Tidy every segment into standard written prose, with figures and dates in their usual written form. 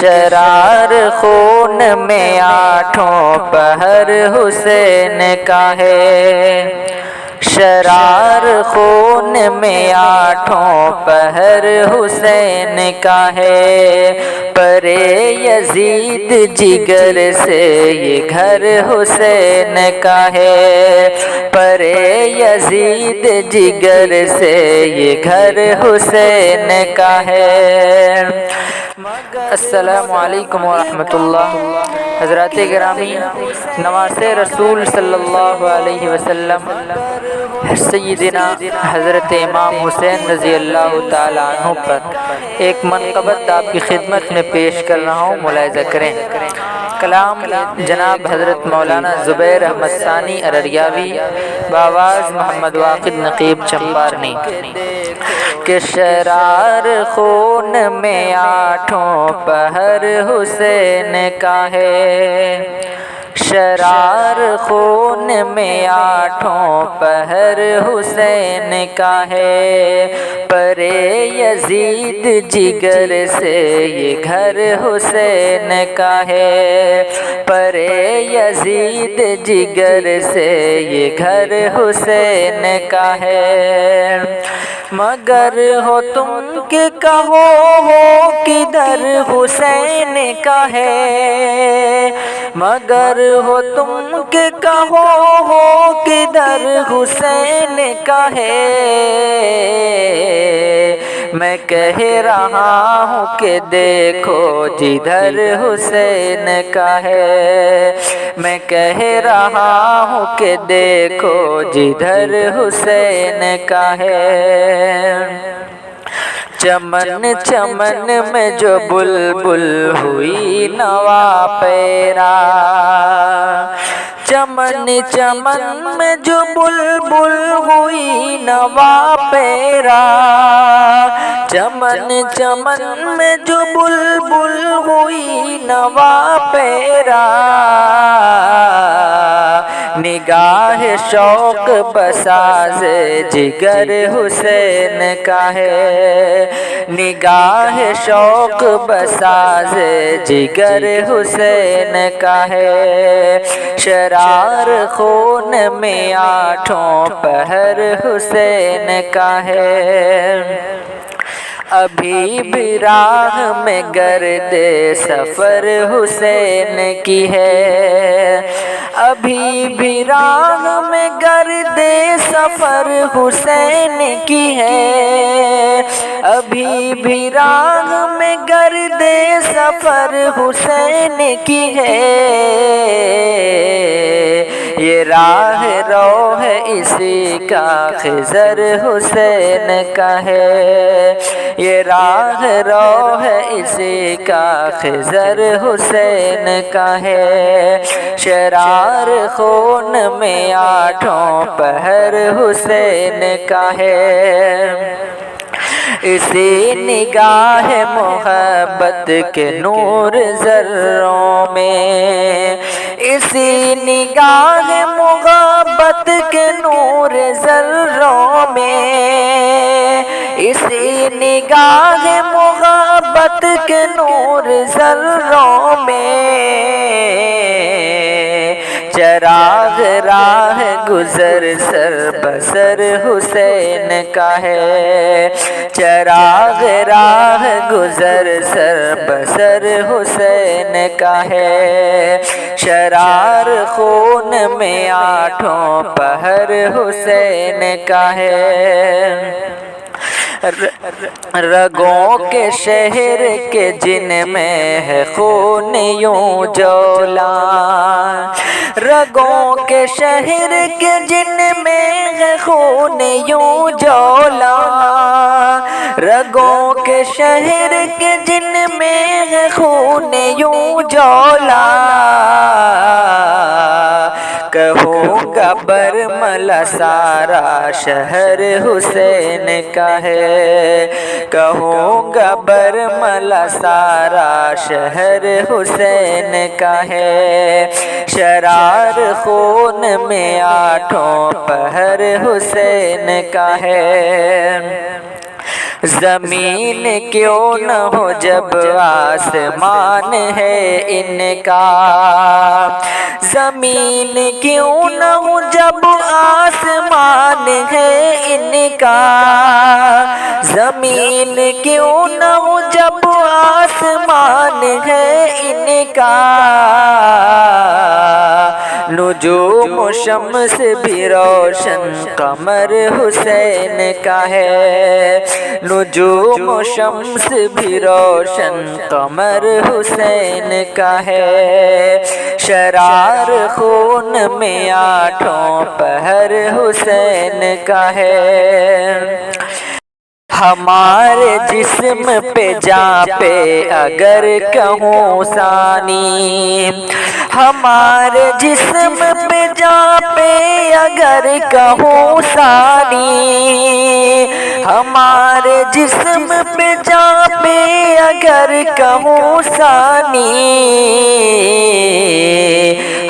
شرار خون میں آٹھوں پہر حسین کا ہے، شرار خون میں آٹھوں پہر حسین کا ہے، پرے یزید جگر سے یہ گھر حسین کا ہے، پرے یزید جگر سے یہ گھر حسین کا ہے۔ السلام علیکم ورحمۃ اللہ۔ حضرات گرامی، نواسے رسول صلی اللہ علیہ وسلم سیدنا حضرت امام حسین رضی اللہ تعالیٰ عنہ پر ایک منقبت آپ کی خدمت میں پیش کر رہا ہوں، ملاحظہ کریں۔ کلام جناب حضرت مولانا زبیر احمد ثانی ارریاوی بآواز محمد واقد نقیب چمپارنی۔ کہ شرار خون میں آٹھوں پہر حسین کا ہے، شرار خون میں آٹھوں پہر حسین کا ہے، پرے یزید جگر سے یہ گھر حسین کا ہے، پرے یزید جگر سے یہ گھر حسین کا ہے، مگر ہو تم کہ کہو ہو کدھر حسین کا ہے، مگر ہو تم کہ کہو ہو کدھر حسین کا ہے، میں کہہ رہا ہوں کہ دیکھو جدھر حسین کا ہے، میں کہہ رہا ہوں کہ دیکھو جدھر حسین کا ہے۔ چمن چمن میں جو بلبل ہوئی نوا پیرا، چمن چمن میں جو بلبل ہوئی نوا پیرا، چمن چمن میں جو بلبل ہوئی نوا پیرا، نگاہ شوق بساز جگر حسین کا ہے، نگاہ شوق بساز جگر حسین کا ہے، شرار خون میں آٹھوں پہر حسین کا ہے، ابھی بھی راہ میں گرد سفر حسین کی ہے، ابھی بھی راہ میں گرد سفر حسین کی ہے، ابھی بھی راہ میں گرد سفر حسین کی ہے، یہ راہ رو ہے اسی کا خضر حسین کا ہے، یہ راہ رو ہے اسی کا خضر حسین کا ہے، شرار خون میں آٹھوں پہر حسین کا ہے، اسی نگاہ محبت کے نور ذروں میں، اسی نگاہ محبت کے نور ذروں میں، اسی نگاہ محبت کے نور ذروں میں، چراغ راہ گزر سر بسر حسین کا ہے، چراغ راہ گزر سر بسر حسین کا ہے، شرار خون میں آٹھوں پہر حسین کا ہے، رگوں کے شہر کے جن میں ہے خون یوں جولا، رگوں کے شہر کے جن میں ہے خون یوں جولا، رگوں کے شہر کے جن میں ہے خون یوں جولا، کہوں گا برملا سارا شہر حسین کا ہے، کہوں گا برملا سارا شہر حسین کا ہے، شرار خون میں آٹھوں پہر حسین کا ہے، زمین کیوں نہ ہو جب آسمان ہے ان کا، زمین کیوں نہ ہو جب آسمان ہے ان کا، زمین کیوں نہ ہو جب آسمان ہے ان کا، نجوم و شمس بھی روشن قمر حسین کا ہے، نجوم و شمس بھی روشن قمر حسین کا ہے، شرار خون میں آٹھوں پہر حسین کا ہے، ہمارے جسم پہ جاں پہ اگر کہوں ثانی، ہمارے جسم پہ جاں پہ اگر کہوں ثانی، ہمارے جسم پہ جاں پہ اگر کہوں ثانی،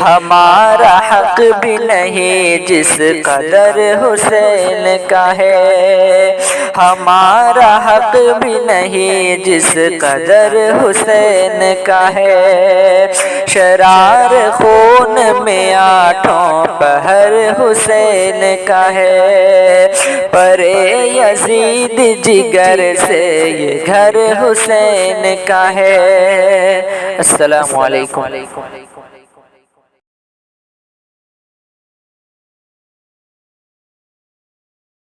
ہمارا حق بھی نہیں جس قدر حسین کا ہے، ہمارا حق بھی نہیں جس قدر حسین کا ہے، شرار خون میں آٹھوں پہر حسین کا ہے، پرے یزید جگر سے یہ گھر حسین کا ہے۔ السلام علیکم۔